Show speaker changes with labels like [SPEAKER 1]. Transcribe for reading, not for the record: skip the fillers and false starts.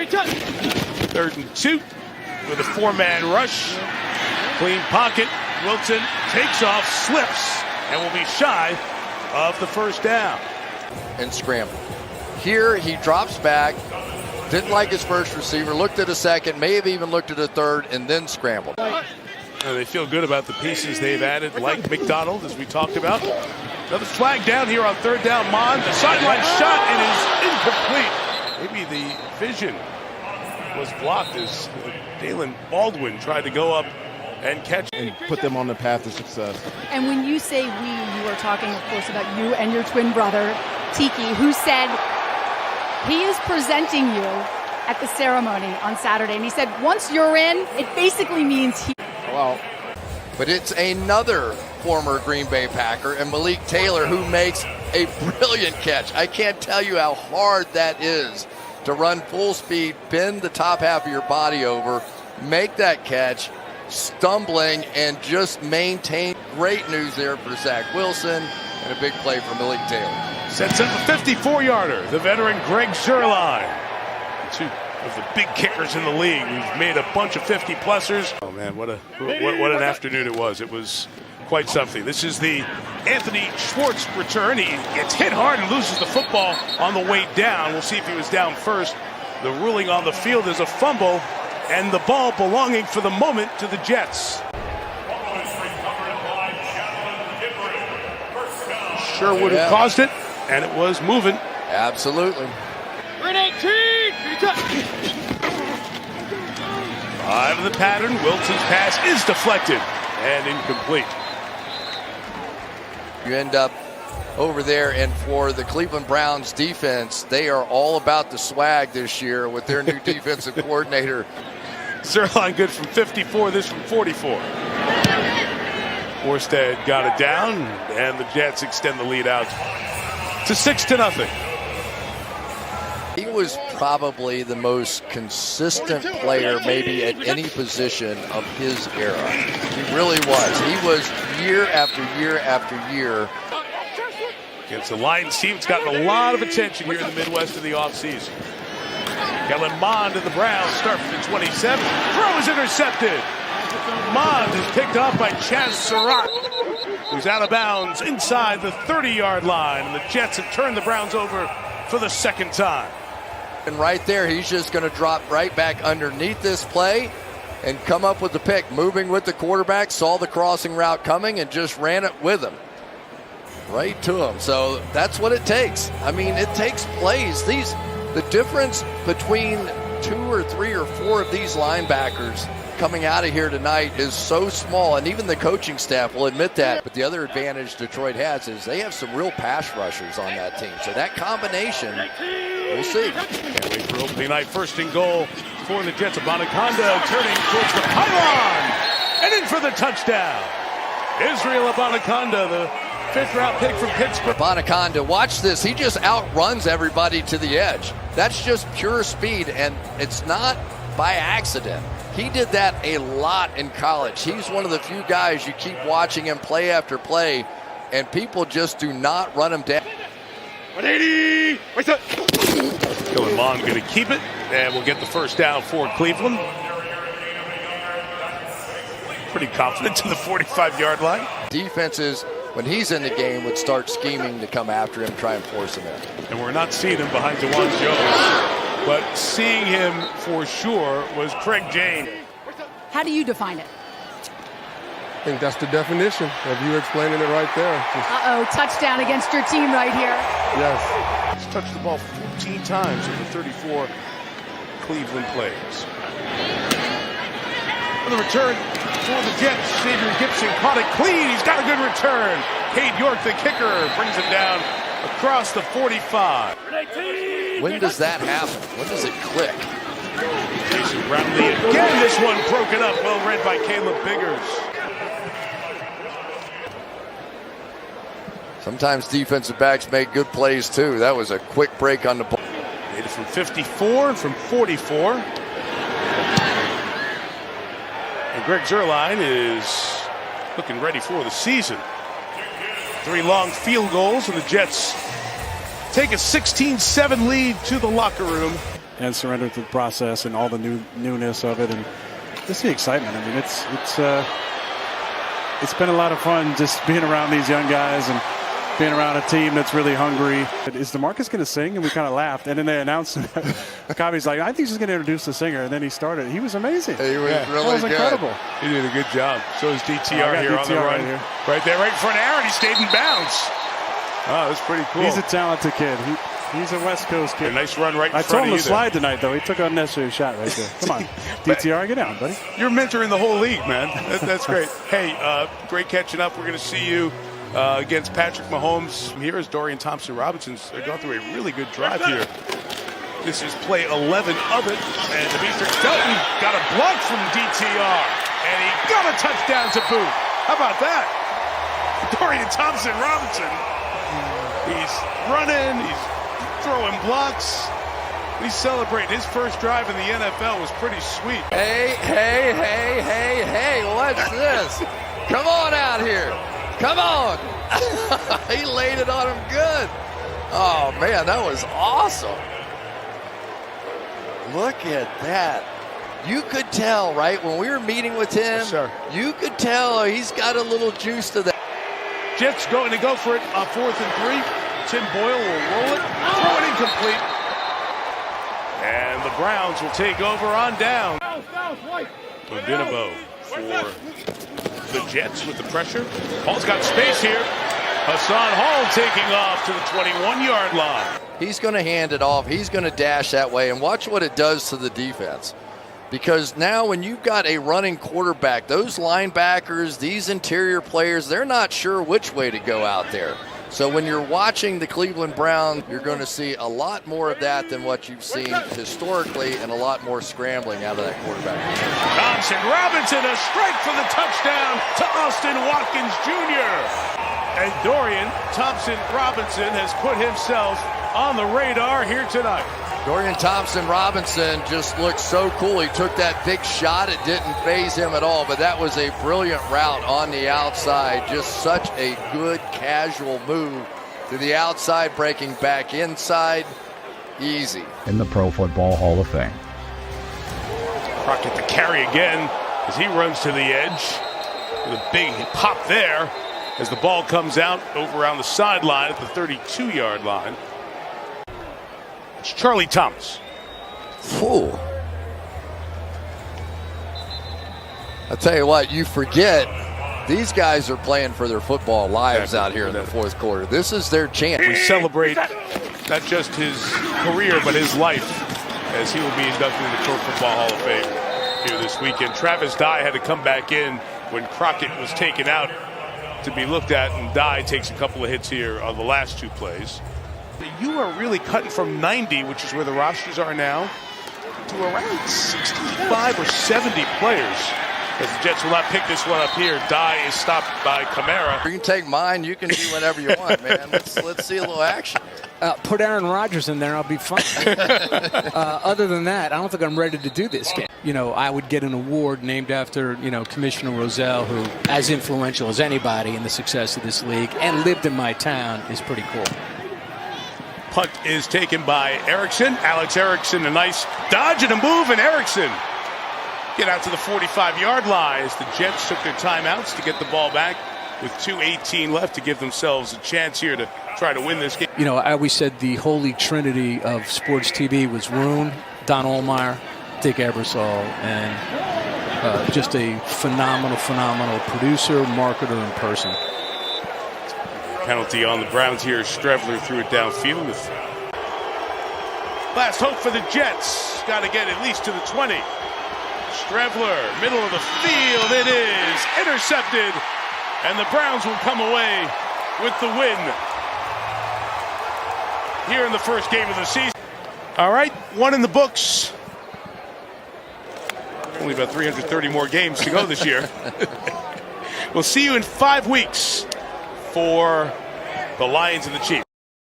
[SPEAKER 1] 3rd and 2 with a 4-man rush. Clean pocket. Wilson takes off, slips, and will be shy of the first down.
[SPEAKER 2] And scramble. Here he drops back, didn't like his first receiver, looked at a second, may have even looked at a third, and then scrambled.
[SPEAKER 1] They feel good about the pieces they've added, like McDonald, as we talked about. Another flag down here on 3rd down. Mond, the sideline shot, and is incomplete. Maybe the vision was blocked as Dalen Baldwin tried to go up and catch
[SPEAKER 3] and put them on the path to success.
[SPEAKER 4] And when you say we, you are talking, of course, about you and your twin brother, Tiki, who said he is presenting you at the ceremony on Saturday. And he said, once you're in, it basically means he...
[SPEAKER 2] Well, but it's another former Green Bay Packer, and Malik Taylor, who makes a brilliant catch. I can't tell you how hard that is to run full speed, bend the top half of your body over, make that catch, stumbling, and just maintain. Great news there for Zach Wilson, and a big play for Malik Taylor.
[SPEAKER 1] Sets up a 54-yarder. The veteran Greg Zuerlein, two of the big kickers in the league, who's made a bunch of 50-plussers. Oh man, what an afternoon it was. It was quite something. This is the Anthony Schwartz return. He gets hit hard and loses the football on the way down. We'll see if he was down first. The ruling on the field is a fumble, and the ball belonging for the moment to the Jets. Sure would have caused it, and it was moving.
[SPEAKER 2] Absolutely.
[SPEAKER 1] 5 of the pattern. Wilson's pass is deflected and incomplete.
[SPEAKER 2] You end up over there, and for the Cleveland Browns defense, they are all about the swag this year with their new defensive coordinator.
[SPEAKER 1] Zuerlein good from 54, this from 44. Morstead got it down, and the Jets extend the lead out to 6-0.
[SPEAKER 2] He was probably the most consistent player maybe at any position of his era. He really was. He was year after year after year.
[SPEAKER 1] Against the Lions team, it's gotten a lot of attention here in the Midwest of the offseason. Kellen Mond and the Browns start from the 27. Throw is intercepted. Mond is picked off by Chaz Surratt, who's out of bounds inside the 30-yard line. And the Jets have turned the Browns over for the second time.
[SPEAKER 2] And right there, he's just going to drop right back underneath this play and come up with the pick. Moving with the quarterback, saw the crossing route coming and just ran it with him. Right to him. So that's what it takes. I mean, it takes plays. The difference between 2 or 3 or 4 of these linebackers coming out of here tonight is so small, and even the coaching staff will admit that. But the other advantage Detroit has is they have some real pass rushers on that team. So that combination, we'll see.
[SPEAKER 1] Can't wait for opening night. 1st and goal for the Jets. Abanikanda turning towards the pylon and in for the touchdown. Israel Abanikanda, the 5th-round pick from Pittsburgh.
[SPEAKER 2] Abanikanda, watch this. He just outruns everybody to the edge. That's just pure speed, and it's not by accident. He did that a lot in college. He's one of the few guys you keep watching him play after play, and people just do not run him down.
[SPEAKER 1] 180. Kellen Mond going to keep it, and we'll get the first down for Cleveland. Pretty confident to the 45-yard line.
[SPEAKER 2] Defenses, when he's in the game, would start scheming to come after him, try and force him in.
[SPEAKER 1] And we're not seeing him behind Jawan Jones. But seeing him for sure was Craig Jane.
[SPEAKER 4] How do you define it?
[SPEAKER 3] I think that's the definition of you explaining it right there.
[SPEAKER 4] Uh-oh, touchdown against your team right here.
[SPEAKER 3] Yes.
[SPEAKER 1] He's touched the ball 14 times in the 34 Cleveland plays. For the return for the Jets, Xavier Gibson caught it clean. He's got a good return. Cade York, the kicker, brings him down across the 45.
[SPEAKER 2] When does that happen? When does it click?
[SPEAKER 1] Jason Brownlee again. This one broken up. Well read by Caleb Biggers.
[SPEAKER 2] Sometimes defensive backs make good plays too. That was a quick break on the ball.
[SPEAKER 1] Made it from 54 and from 44. And Greg Zuerlein is looking ready for the season. 3 long field goals, and the Jets take a 16-7 lead to the locker room.
[SPEAKER 5] and surrender to the process and all the newness of it, and just the excitement. I mean, it's been a lot of fun just being around these young guys and being around a team that's really hungry. Is DeMarcus going to sing? And we kind of laughed. And then they announced, Cobby's like, I think he's going to introduce the singer. And then he started. He was amazing.
[SPEAKER 2] He was really
[SPEAKER 5] that was
[SPEAKER 2] good.
[SPEAKER 5] incredible.
[SPEAKER 1] He did a good job. So is DTR here
[SPEAKER 5] DTR
[SPEAKER 1] on the run. Right there, right in front of Aaron. He stayed in bounds. Oh, that's pretty cool.
[SPEAKER 5] He's a talented kid. He's a West Coast kid.
[SPEAKER 1] A nice run right in
[SPEAKER 5] I
[SPEAKER 1] front of you.
[SPEAKER 5] told him to slide tonight, though. He took an unnecessary shot right there. Come on, DTR, get down, buddy.
[SPEAKER 1] You're mentoring the whole league, man. That's great. Hey, great catching up. We're going to see you against Patrick Mahomes. Here is Dorian Thompson-Robinson's gone through a really good drive here. This is play 11 of it. And Demetrius Felton got a block from DTR. And he got a touchdown to boot. How about that? Dorian Thompson-Robinson. He's running. He's throwing blocks. He's celebrating. His first drive in the NFL was pretty sweet.
[SPEAKER 2] Hey, what's this? Come on out here. Come on. He laid it on him good. Oh, man, that was awesome. Look at that. You could tell, right, when we were meeting with him,
[SPEAKER 1] Yes, sir.
[SPEAKER 2] You could tell he's got a little juice to that.
[SPEAKER 1] Jets going to go for it on 4th and 3. Tim Boyle will roll it, throw it incomplete. And the Browns will take over on down. Odinabo for the Jets with the pressure. Hall's got space here. Hassan Hall taking off to the 21-yard line.
[SPEAKER 2] He's going to hand it off. He's going to dash that way. And watch what it does to the defense. Because now when you've got a running quarterback, those linebackers, these interior players, they're not sure which way to go out there. So when you're watching the Cleveland Browns, you're going to see a lot more of that than what you've seen historically, and a lot more scrambling out of that quarterback.
[SPEAKER 1] Thompson-Robinson, a strike for the touchdown to Austin Watkins Jr. And Dorian Thompson-Robinson has put himself on the radar here tonight.
[SPEAKER 2] Dorian Thompson-Robinson just looked so cool. He took that big shot. It didn't faze him at all, but that was a brilliant route on the outside. Just such a good casual move to the outside, breaking back inside. Easy.
[SPEAKER 6] In the Pro Football Hall of Fame.
[SPEAKER 1] Crockett to carry again as he runs to the edge with a big pop there as the ball comes out over around the sideline at the 32-yard line. It's Charlie Thomas.
[SPEAKER 2] Fool. I'll tell you what, you forget these guys are playing for their football lives out here in the fourth quarter. This is their chance.
[SPEAKER 1] We celebrate not just his career, but his life as he will be inducted into the Pro Football Hall of Fame here this weekend. Travis Dye had to come back in when Crockett was taken out to be looked at, and Dye takes a couple of hits here on the last two plays. You are really cutting from 90, which is where the rosters are now, to around 65 or 70 players. As the Jets will not pick this one up here. Dye is stopped by Kamara.
[SPEAKER 2] You can take mine. You can do whatever you want, man. Let's see a little action.
[SPEAKER 7] Put Aaron Rodgers in there, I'll be fine. Other than that, I don't think I'm ready to do this game. You know, I would get an award named after, Commissioner Rozelle, who, as influential as anybody in the success of this league and lived in my town, is pretty cool.
[SPEAKER 1] Punt is taken by Erickson. Alex Erickson, a nice dodge and a move, and Erickson get out to the 45-yard line as the Jets took their timeouts to get the ball back with 2:18 left to give themselves a chance here to try to win this game.
[SPEAKER 7] I always said the holy trinity of sports TV was Roone, Don Ohlmeyer, Dick Ebersol, and just a phenomenal producer, marketer, and person.
[SPEAKER 1] Penalty on the Browns here. Strevler threw it downfield. Last hope for the Jets. Got to get at least to the 20. Strevler, middle of the field. It is intercepted. And the Browns will come away with the win here in the first game of the season. All right, one in the books. Only about 330 more games to go this year. We'll see you in 5 weeks for the Lions and the Chiefs.